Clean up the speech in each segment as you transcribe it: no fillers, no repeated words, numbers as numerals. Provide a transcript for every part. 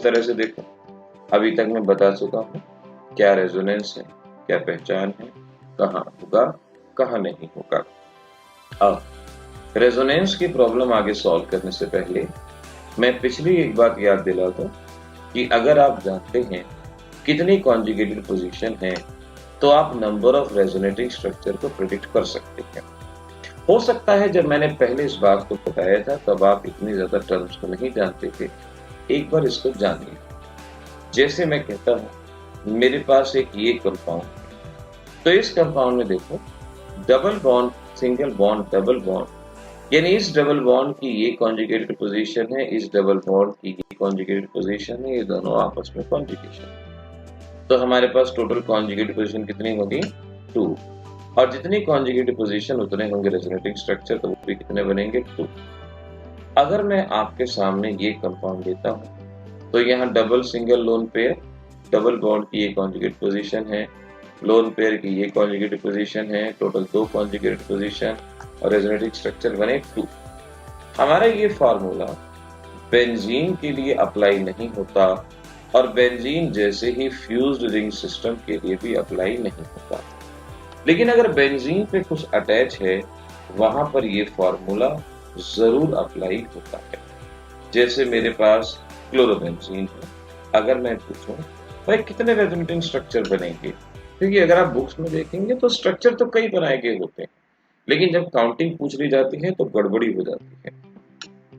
इस तरह से देखो, अभी तक मैं बता चुका हूँ क्या रेजोनेंस है, क्या पहचान है, कहाँ होगा, कहाँ नहीं होगा। अब रेजोनेंस की प्रॉब्लम आगे सॉल्व करने से पहले मैं पिछली एक बात याद दिला दूं कि अगर आप जानते हैं कितनी कॉन्जुगेटेड पोजीशन है तो आप नंबर ऑफ रेजोनेटिंग स्ट्रक्चर को प्रेडिक्ट कर सकते हैं। हो सकता है जब मैंने पहले इस बात को बताया था तब आप इतनी ज्यादा टर्म्स को नहीं जानते थे, एक बार इसको जान लीजिए। जैसे मैं कहता हूं मेरे पास एक ये कंपाउंड, तो इस कंपाउंड में देखो double bond, single bond, double bond, यानी इस डबल बॉन्ड की ये कॉन्जुगेटेड पोजीशन है, इस डबल बॉन्ड की ये कॉन्जुगेटेड पोजीशन है, ये दोनों आपस में कॉन्जुगेशन। तो हमारे पास टोटल कॉन्जुगेटेड पोजीशन कितनी होगी? 2। और जितनी कॉन्जुगेटेड पोजीशन उतने होंगे रेजोनेटिंग स्ट्रक्चर, तो वो भी कितने बनेंगे? 2। अगर मैं आपके सामने ये कंपाउंड देता हूं तो यहाँ double, single, lone pair, double bond की ये कॉन्जुगेट पोजीशन है, लोन पेयर की ये कॉन्जुगेट पोजीशन है, टोटल 2 कॉन्जुगेट पोजीशन और रेजोनेटिंग स्ट्रक्चर बने 2। हमारा ये फार्मूला बेंजीन के लिए अप्लाई नहीं होता और बेंजीन जैसे ही फ्यूज्ड रिंग सिस्टम के लिए भी अप्लाई नहीं होता। लेकिन अगर बेंजीन पे कुछ अटैच है वहां पर ये फार्मूला जरूर अप्लाई होता है। जैसे मेरे पास क्लोरोबेंजीन है, अगर मैं पूछूं भाई कितने रेजोनेटिंग स्ट्रक्चर बनेंगे, क्योंकि अगर आप बुक्स में देखेंगे तो स्ट्रक्चर तो कई बनाए गए होते हैं, लेकिन जब काउंटिंग पूछ ली जाती है तो गड़बड़ी हो जाती है।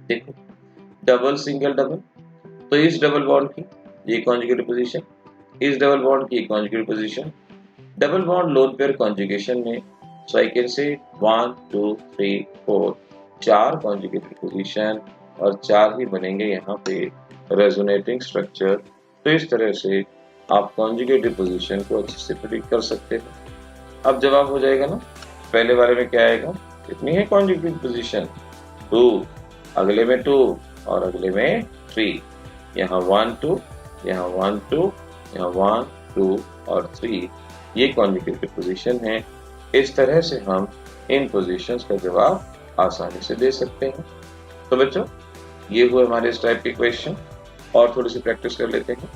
देखो डबल, सिंगल, डबल, तो इस डबल बॉन्ड की ये कॉन्जुगेट पोजीशन, इस डबल बॉन्ड की conjugate position, double bond lone pair conjugation में सो I can say 1 2 3 4 4 conjugated position और 4 ही बनेंगे यहाँ पे रेजोनेटिंग स्ट्रक्चर। तो इस तरह से आप कॉन्जुगेटेड पोजीशन को अच्छे से प्रेडिक्ट कर सकते हैं। अब जवाब हो जाएगा ना, पहले वाले में क्या आएगा? कितनी है कॉन्जुगेटेड पोजीशन? 2, अगले में 2 और अगले में 3, यहाँ 1 2, यहाँ 1 2, यहाँ 1 2 और 3, ये कॉन्जुगेटेड पोजीशन है। इस तरह से हम इन पोजीशंस का जवाब आसानी से दे सकते हैं। तो बच्चों ये हुए हमारे इस टाइप के क्वेश्चन, और थोड़ी सी प्रैक्टिस कर लेते हैं।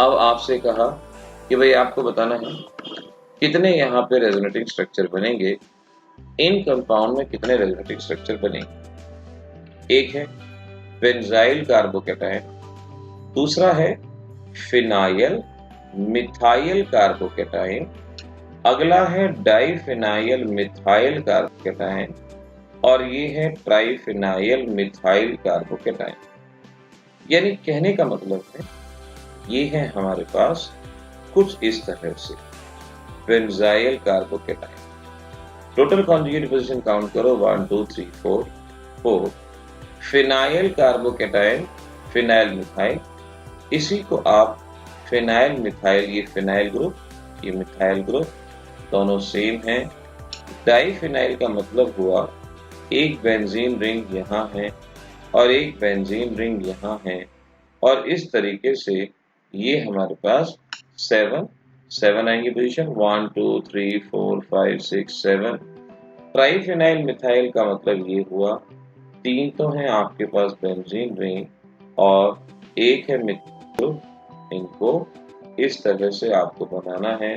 अब आपसे कहा कि भाई आपको बताना है कितने यहाँ पे रेजोनेटिंग स्ट्रक्चर बनेंगे, इन कंपाउंड में कितने रेजोनेटिंग स्ट्रक्चर बनेंगे। एक है बेंजाइल कार्बोकैटायन, दूसरा है फिनाइल मिथाइल कार्बोकैटायन, अगला है डाइफिनाइल मिथाइल कार्बोकैटायन और ये है ट्राइफिनाइल मिथाइल कार्बोकैटायन। यानी कहने का मतलब है ये है हमारे पास कुछ इस तरह से benzyl carbocation. Total conjugate position count करो 1 2 3 4 4। फिनाइल कार्बोकैटायन, फिनाइल मिथाइल, इसी को आप फिनाइल मिथाइल, ये फिनाइल ग्रुप, ये मिथाइल ग्रुप, दोनों सेम हैं। डाइफिनाइल का मतलब हुआ एक बेंजीन रिंग यहाँ है और एक बेंजीन रिंग यहाँ है, और इस तरीके से ये हमारे पास 7 आएंगे पोजीशन, 1 2 3 4 5 6 7। ट्राइफिनाइल मिथाइल का मतलब ये हुआ 3 तो हैं आपके पास बेंजीन रिंग और एक है मिथाइल ग्रुप, इनको इस तरह से आपको बनाना है।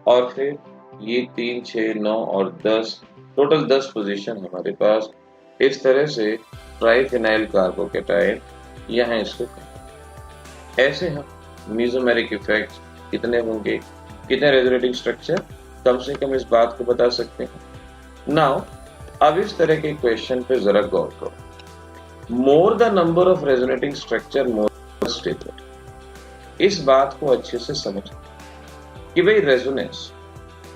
और फिर ये 3 6 9 और 10, टोटल 10 पोजीशन हमारे पास। इस तरह से ट्राइफिनाइल कार्बोकैटायन यहाँ इसको ऐसे हम मेसोमेरिक इफेक्ट कितने होंगे, कितने रेजोनेटिंग स्ट्रक्चर, कम से कम इस बात को बता सकते हैं। नाउ अब इस तरह के क्वेश्चन पे जरा गौर करो। More the number of resonating structure more stable, इस बात को अच्छे से समझो कि भाई रेजोनेंस,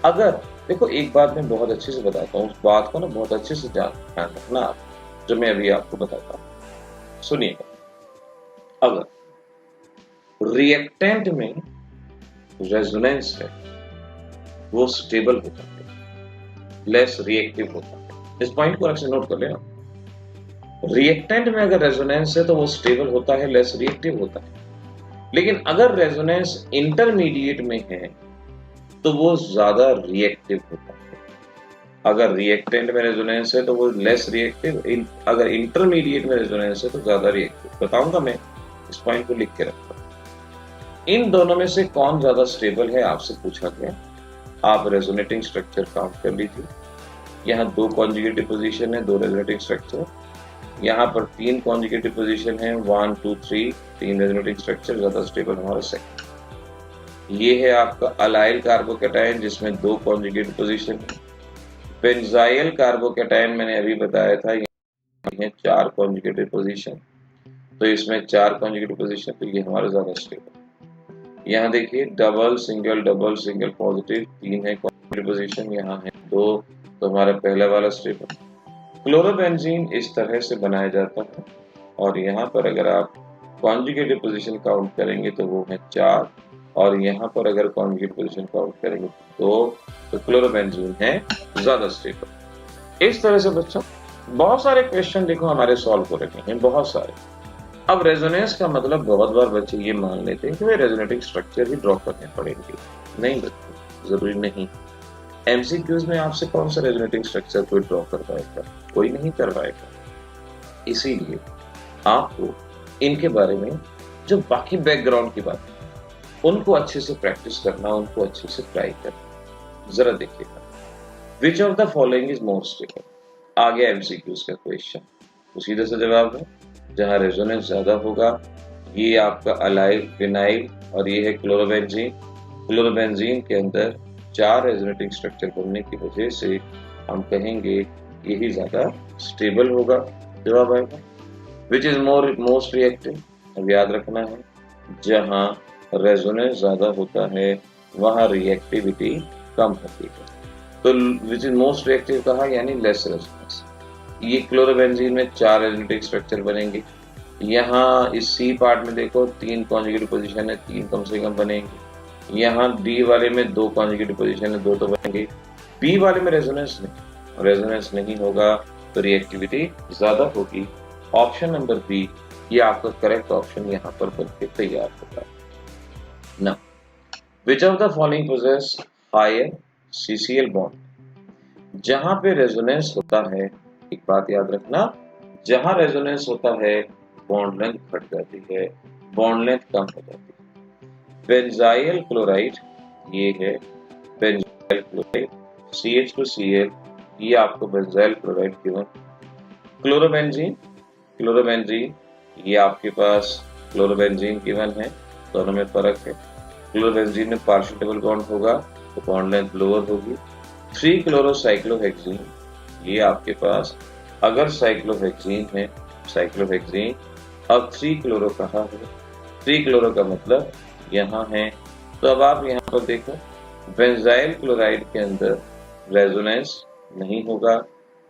अगर देखो एक बात मैं बहुत अच्छे से बताता हूँ, उस बात को ना बहुत अच्छे से ध्यान रखना आप, जो मैं अभी आपको बताता हूँ। सुनिएगा, अगर रिएक्टेंट में रेजोनेंस है वो स्टेबल होता है, लेस रिएक्टिव होता है। इस पॉइंट को अच्छे नोट कर लेना। रिएक्टेंट में अगर रेजोनेंस है तो वो स्टेबल होता है, लेस रिएक्टिव होता है। लेकिन अगर रेजोनेंस इंटरमीडिएट में है तो वो ज्यादा रिएक्टिव होता है। अगर रिएक्टेंट में रेजोनेंस है तो वो लेस रिएक्टिव, अगर इंटरमीडिएट में रेजोनेंस है तो ज्यादा रिएक्टिव। बताऊंगा मैं इस पॉइंट को लिख के रखो। इन दोनों में से कौन ज्यादा स्टेबल है आपसे पूछा गया। आप रेजोनेटिंग स्ट्रक्चर काउंट कर लीजिए। यहाँ 2 कॉन्जुगेटिव पोजीशन है, 2 रेजोनेटिंग स्ट्रक्चर। यहाँ पर 3 कॉन्जुगेटिव पोजीशन है, 1 2 3, 3 रेजोनेटिंग स्ट्रक्चर। ज्यादा स्टेबल हमारा सेकंड। ये है आपका अलाइल कार्बोकैटायन जिसमें 2 कॉन्जुगेटिव पोजीशन है। बेंजाइल कार्बोकैटायन मैंने अभी बताया था, ये 4 कॉन्जुगेटिव पोजीशन, तो इसमें 4 कॉन्जुगेटिव पोजीशन, तो ये हमारा ज्यादा स्टेबल। यहाँ देखिए डबल सिंगल पॉजिटिव 3 है कॉन्जुगेटिव पोजीशन, यहाँ है 2, तो हमारा पहला वाला स्टेबल। क्लोरोबेंजीन इस तरह से बनाया जाता है, और यहाँ पर अगर आप कॉन्जुगेटिव पोजीशन काउंट करेंगे तो वो है 4, और यहाँ पर अगर कॉन्जुगेटिव पोजीशन काउंट करेंगे तो क्लोरोबेंजीन है ज्यादा स्टेबल। इस तरह से बच्चों बहुत सारे क्वेश्चन देखो हमारे सॉल्व हो रहे हैं, बहुत सारे। अब रेजोनेंस का मतलब बहुत बार बच्चे ये मान लेते हैं कि वे रेजोनेटिंग स्ट्रक्चर ही ड्रॉ करने पड़ेंगे। नहीं बच्चों, जरूरी नहीं। एमसीक्यूज में आपसे कौन सा रेजोनेटिंग स्ट्रक्चर कोई ड्रॉ करवाएगा? कोई नहीं करवाएगा। इसीलिए आपको इनके बारे में जो बाकी बैकग्राउंड की बात है उनको अच्छे से प्रैक्टिस करना, उनको अच्छे से ट्राई करना। जरा देखिएगा, which of the following is more stable. आ गया एमसीक्यूज का क्वेश्चन, तो सीधे से जवाब है जहां रेजोनेंस ज्यादा होगा, ये आपका अलाइल फिनाइल और ये है क्लोरोबेंजीन। क्लोरोबेंजीन के अंदर 4 रेजोनेटिंग स्ट्रक्चर बनने की वजह से हम कहेंगे यही ज्यादा स्टेबल होगा। जवाब आएगा विच इज मोस्ट रिएक्टिव। अब याद रखना है जहां रेजोनेंस ज्यादा होता है वहां रिएक्टिविटी कम होती है, तो विच इज मोस्ट रिएक्टिव कहा यानी लेस रेजोनेंस। ये क्लोरोबेंजीन में 4 रेजोनेटिंग स्ट्रक्चर बनेंगे। यहाँ इस सी पार्ट में देखो 3 कॉन्जुगेटिव पोजीशन है, 3 कम से कम बनेंगे। यहाँ डी वाले में 2 कॉन्जुगेटिव पोजीशन है, 2 तो बनेंगे। बी वाले में रेजोनेंस नहीं होगा तो रिएक्टिविटी ज्यादा होगी। ऑप्शन नंबर बी ये आपका करेक्ट ऑप्शन यहाँ पर बनके तैयार होगा ना। Which of the following posses higher CCL bond. जहां पे रेजोनेंस होता है, एक बात याद रखना, जहां रेजोनेंस होता है बॉन्ड लेंथ घट जाती है, बॉन्ड लेंथ कम हो जाती है। बेंजाइल क्लोराइड ये है बेंजाइल क्लोराइड, CH2Cl ये आपको बेंजाइल क्लोराइड गिवन। क्लोरोबेंजीन ये आपके पास क्लोरोबेंजीन गिवन है, दोनों में फर्क है। क्लोरोबेंजीन में पार्शियल डबल बॉन्ड होगा तो बॉन्ड लेंथ लोअर होगी। 3 क्लोरोसाइक्लोहेक्सीन ये आपके पास अगर साइक्लोहेक्सीन है, साइक्लोहेक्सीन, अब 3 क्लोरो कहाँ है, 3 क्लोरो का मतलब यहाँ है। तो अब आप यहाँ पर देखो बेंजाइल क्लोराइड के अंदर रेजोनेंस नहीं होगा,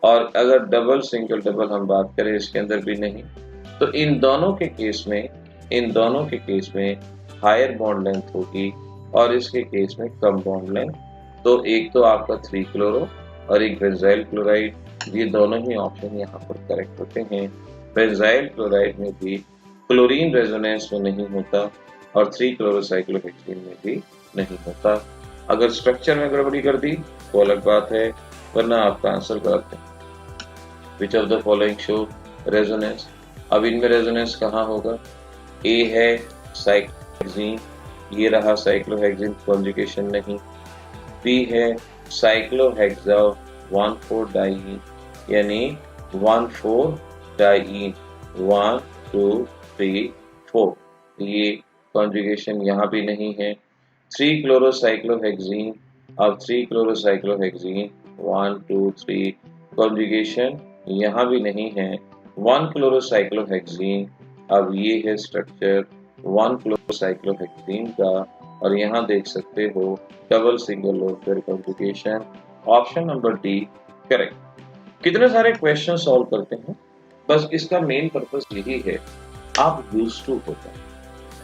और अगर डबल सिंगल डबल हम बात करें इसके अंदर भी नहीं। तो इन दोनों के केस में हायर बॉन्ड लेंथ होगी और इसके केस में कम बॉन्ड लेंथ। तो एक तो आपका 3 क्लोरो और एक बेंजाइल क्लोराइड, ये दोनों ही ऑप्शन यहाँ पर करेक्ट होते हैं। बेंजाइल क्लोराइड में भी क्लोरीन रेजोनेंस में नहीं होता और 3 क्लोरोसाइक्लोहेक्सीन में भी नहीं होता। अगर स्ट्रक्चर में गड़बड़ी कर दी तो अलग बात है, वरना आपका आंसर गलत है। विच of the following show resonance. अब इनमें रेजोनेंस कहाँ होगा? ए है साइक्लोहेक्सीन, ये रहा साइक्लोहेक्सीन, कॉन्जुगेशन नहीं। बी है साइक्लोहेक्सा 1,4-डाइईन यानी 1,4-डाइईन 1 2 3 4, ये कॉन्जुगेशन यहाँ भी नहीं है। 3 क्लोरोसाइक्लोहेक्सीन, अब 3 क्लोरोसाइक्लोहेक्सीन 1 2 3, कॉन्जुगेशन यहाँ भी नहीं है। 1 क्लोरोसाइक्लोहेक्सीन, अब ये है स्ट्रक्चर 1 क्लोरोसाइक्लोहेक्सीन का, और यहाँ देख सकते हो डबल सिंगल और फिर conjugation. Option number D correct. कितने सारे क्वेश्चन सॉल्व करते हैं, बस इसका मेन पर्पस यही है आप यूज्ड टू हो जाए।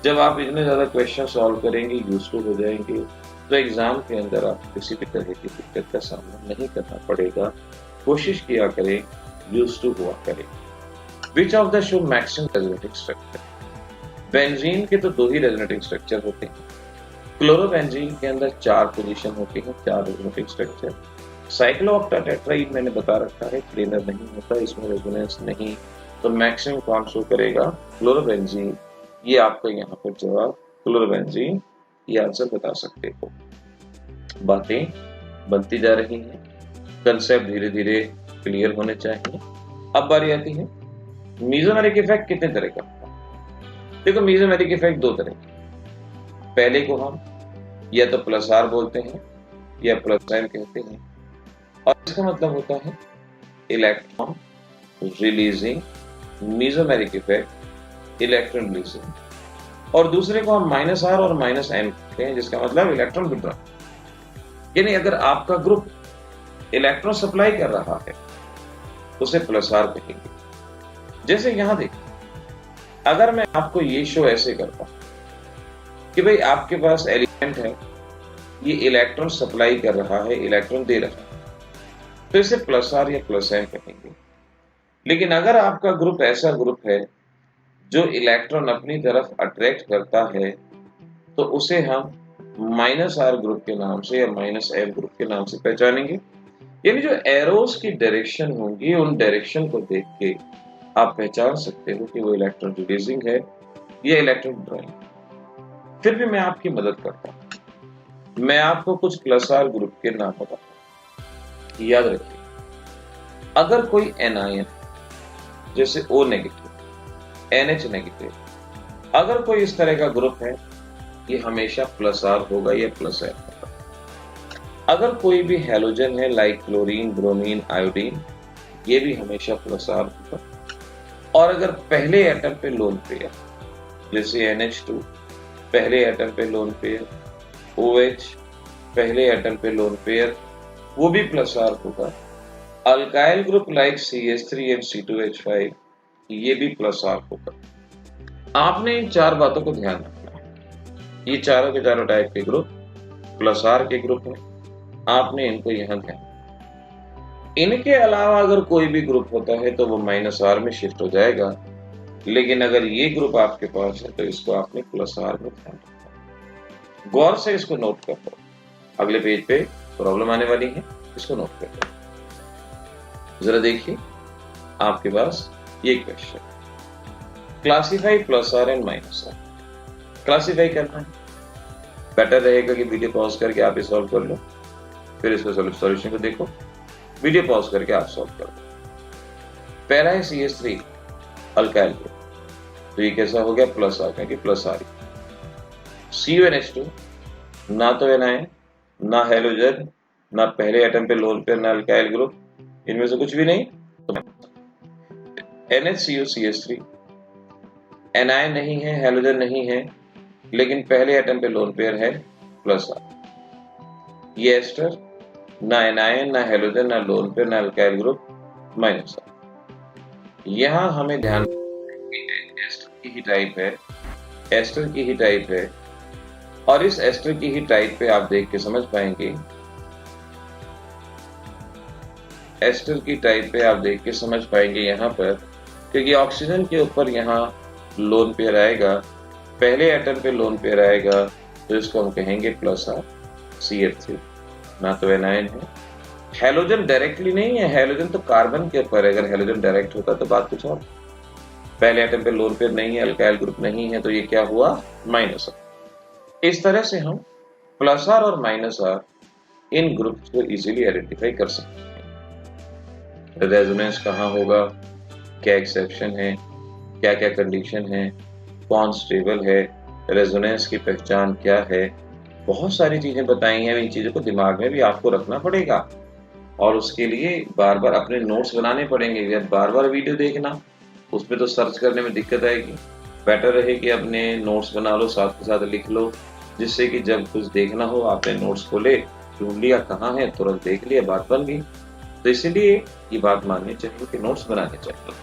जब आप इतने ज्यादा क्वेश्चन सॉल्व करेंगे, यूज्ड टू हो जाएंगे, तो एग्जाम के अंदर आपको किसी भी तरह की दिक्कत का सामना नहीं करना पड़ेगा। कोशिश किया करें, यूज्ड टू हुआ करें। विच of the show maximum resonating structure. Benzene के तो 2 ही रेजोनेटिंग स्ट्रक्चर होते हैं। क्लोरोबेंजीन के अंदर 4 पोजीशन होती है, 4 रेजोनेटिंग स्ट्रक्चर। साइक्लोऑक्टाटेट्राइड मैंने बता रखा है प्लेनर नहीं होता, इसमें रेजोनेंस नहीं, तो मैक्सिमम कौन शो करेगा? क्लोरोबेंजीन। ये आपका यहाँ पर जवाब क्लोरोबेंजीन, ये आंसर बता सकते हो। बातें बनती जा रही हैं, कंसेप्ट धीरे धीरे क्लियर होने चाहिए। अब बारी आती है मीजोमेरिक इफेक्ट कितने तरह का होता है। देखो मीजोमेरिक इफेक्ट दो तरह के, पहले को हम या तो प्लस आर बोलते हैं या प्लस एम कहते हैं, और इसका मतलब होता है electron releasing mesomeric effect, electron releasing, और दूसरे को हम माइनस आर और माइनस एम कहते हैं, जिसका मतलब इलेक्ट्रॉन विड्रॉल। यानी अगर आपका ग्रुप इलेक्ट्रॉन सप्लाई कर रहा है उसे प्लस आर कहेंगे। जैसे यहां देखिए, अगर मैं आपको ये शो ऐसे करता हूं कि भाई आपके पास एलिमेंट है, ये इलेक्ट्रॉन सप्लाई कर रहा है, इलेक्ट्रॉन दे रहा है, तो इसे प्लस आर या प्लस एम कहेंगे। लेकिन अगर आपका ग्रुप ऐसा ग्रुप है जो इलेक्ट्रॉन अपनी तरफ अट्रैक्ट करता है, तो उसे हम माइनस आर ग्रुप के नाम से या माइनस एम ग्रुप के नाम से पहचानेंगे। यानी जो एरोस की डायरेक्शन होंगी, उन डायरेक्शन को देख के आप पहचान सकते हो कि वो इलेक्ट्रॉन रिलीजिंग है या इलेक्ट्रॉन विड्रॉइंग। फिर भी मैं आपकी मदद करता हूं, मैं आपको कुछ प्लस आर ग्रुप के नाम बताता हूं। याद रखिए, अगर कोई एनायन जैसे O नेगेटिव, NH नेगेटिव, अगर कोई इस तरह का ग्रुप है, ये हमेशा प्लस आर होगा या प्लस एम होगा। अगर कोई भी हैलोजन है लाइक क्लोरीन, ब्रोमीन, आयोडीन, ये भी हमेशा प्लस आर होगा। और अगर पहले एटम पे लोन पेयर जैसे NH2 पहले एटम पे लोन पेयर, OH पहले एटम पे लोन पेयर, वो भी प्लस आर होगा। Alkyl group like CH3 and C2H5, ये भी प्लस आर होगा। आपने इन चार बातों को ध्यान रखना है। ये चारों के चारों टाइप के ग्रुप प्लस आर के ग्रुप हैं, आपने इनको यहां ध्यान। इनके अलावा अगर कोई भी ग्रुप होता है तो वो माइनस आर में शिफ्ट हो जाएगा, लेकिन अगर ये ग्रुप आपके पास है तो इसको आपने प्लस आर में ध्यान रखना। गौर से इसको नोट कर लो, अगले पेज पे प्रॉब्लम आने वाली है, इसको नोट कर लो। जरा देखिए, आपके पास ये question, classify plus R and minus R. Classify करना है, बेटर रहेगा कि वीडियो पॉज करके आप ये सॉल्व कर लो, फिर इसको सॉल्यूशन को देखो। वीडियो पॉज करके आप सॉल्व कर लो। पहला है CH3 अल्काइल ग्रुप, तो ये कैसा हो गया प्लस आर, क्योंकि प्लस आर। CuNH2 ना तो एनायन, ना हैलोजन, ना पहले एटम पे लोन पेयर, ना अल्काइल ग्रुप, इनमें से कुछ भी नहीं। तो NHCO CH3 एनायन नहीं है, हैलोजन नहीं है, लेकिन पहले एटम पे लोन पेयर है, प्लस आर। ये एस्टर ना एनायन, ना हैलोजन, ना लोन पेयर, ना अल्काइल ग्रुप, माइनस आर। यहां हमें ध्यान एस्टर की ही टाइप है, एस्टर की ही टाइप है, और इस एस्टर की ही टाइप पे आप देख के समझ पाएंगे, एस्टर की टाइप पे आप देख के समझ पाएंगे यहाँ पर, क्योंकि ऑक्सीजन के ऊपर यहाँ लोन पेयर आएगा, पहले एटम पे लोन पेयर आएगा, तो इसको हम कहेंगे प्लस आर। CH3 ना तो एनायन है, हैलोजन डायरेक्टली नहीं है, हैलोजन तो कार्बन के ऊपर है, अगर हैलोजन डायरेक्ट होता तो बात कुछ और। पहले एटम पे लोन पेयर नहीं है, अल्काइल ग्रुप नहीं है, तो ये क्या हुआ माइनस आर। इस तरह से हम प्लस आर और माइनस आर इन ग्रुप्स को इजीली आइडेंटिफाई कर सकते हैं। रेजोनेंस कहाँ होगा, क्या एक्सेप्शन है, क्या क्या कंडीशन है, कौन स्टेबल है, रेजोनेंस की पहचान क्या है, बहुत सारी चीजें बताई हैं। इन चीजों को दिमाग में भी आपको रखना पड़ेगा, और उसके लिए बार बार अपने नोट्स बनाने पड़ेंगे। जब बार बार वीडियो देखना, उसमें तो सर्च करने में दिक्कत आएगी। बेटर रहे कि अपने नोट्स बना लो, साथ के साथ लिख लो, जिससे कि जब कुछ देखना हो आपने नोट्स खोले, ढूंढ लिया कहाँ है, तुरंत देख लिया, बात बन गई। तो इसीलिए ये बात माननी चाहिए कि नोट्स बनाने चाहिए।